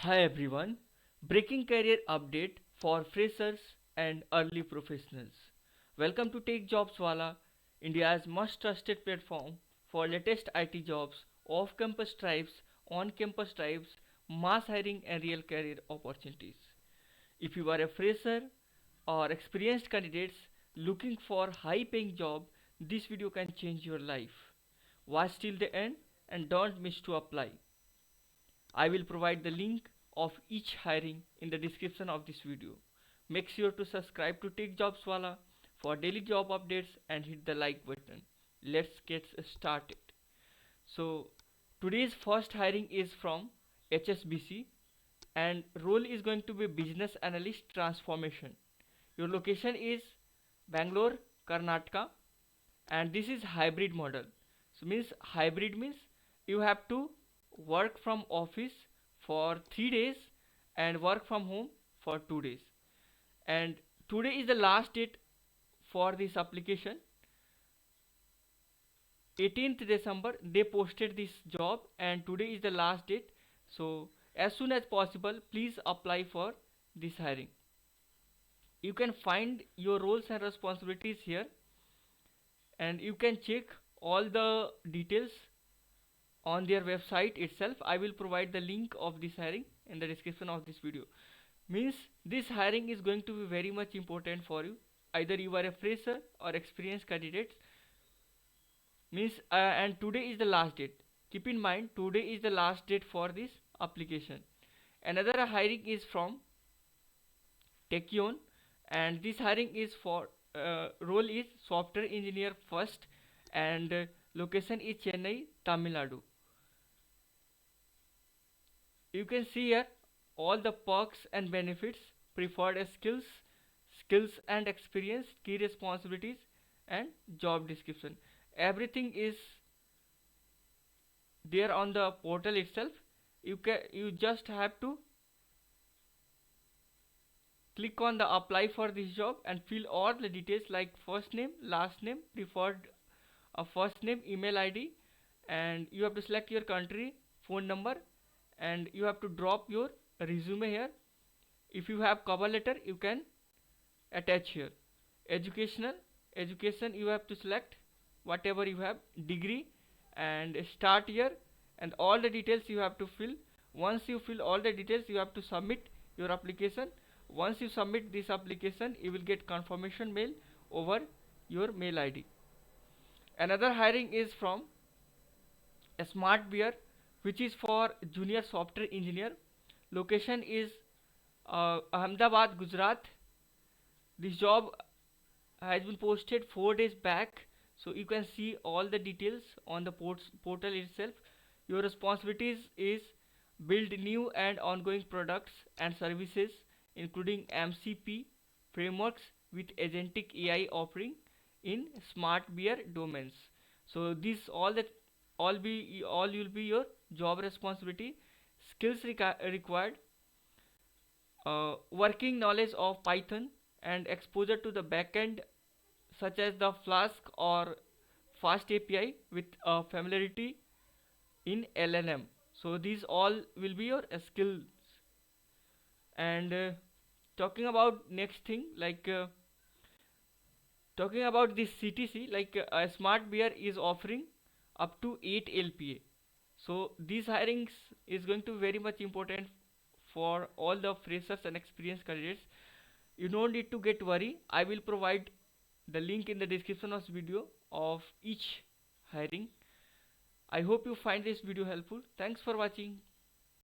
Hi everyone, breaking career update for freshers and early professionals. Welcome to Take Jobs Wala, India's most trusted platform for latest IT jobs, off-campus tribes, on-campus tribes, mass hiring and real career opportunities. If you are a fresher or experienced candidates looking for high-paying job, this video can change your life. Watch till the end and don't miss to apply. I will provide the link of each hiring in the description of this video. Make sure to subscribe to Tech Jobs Wala for daily job updates and hit the like button. Let's get started. So today's first hiring is from HSBC and role is going to be business analyst transformation. Your location is Bangalore, Karnataka, and this is hybrid model. So means hybrid means you have to work from office for 3 days and work from home for 2 days. And today is the last date for this application. 18th December they posted this job and today is the last date. So as soon as possible please apply for this hiring. You can find your roles and responsibilities here and you can check all the details on their website itself. I will provide the link of this hiring in the description of this video. Means this hiring is going to be very much important for you, either you are a fresher or experienced candidate. Means and today is the last date. Keep in mind today is the last date for this application. Another hiring is from Techion and this hiring is for role is software engineer first and location is Chennai, Tamil Nadu. You can see here all the perks and benefits, preferred skills and experience, key responsibilities and job description. Everything is there on the portal itself. You just have to click on the apply for this job and fill all the details like first name, last name, preferred first name, email ID, and you have to select your country, phone number, and you have to drop your resume here. If you have cover letter you can attach here. Educational education you have to select whatever you have, degree, and start here, and all the details you have to fill. Once you fill all the details you have to submit your application. Once you submit this application you will get confirmation mail over your mail ID. Another hiring is from a smart beer which is for junior software engineer. Location is Ahmedabad, Gujarat. This job has been posted 4 days back, so you can see all the details on the portal itself. Your responsibilities is build new and ongoing products and services including MCP frameworks with agentic AI offering in smart beer domains. So this all will be your job responsibility. Skills required: working knowledge of Python and exposure to the backend such as the Flask or Fast API with familiarity in LLM. So these all will be your skills. And talking about next thing, like talking about this CTC, like Smart Beer is offering up to 8 LPA. So these hirings is going to be very much important for all the freshers and experienced candidates. You don't need to get worry. I will provide the link in the description of this video of each hiring. I hope you find this video helpful. Thanks for watching.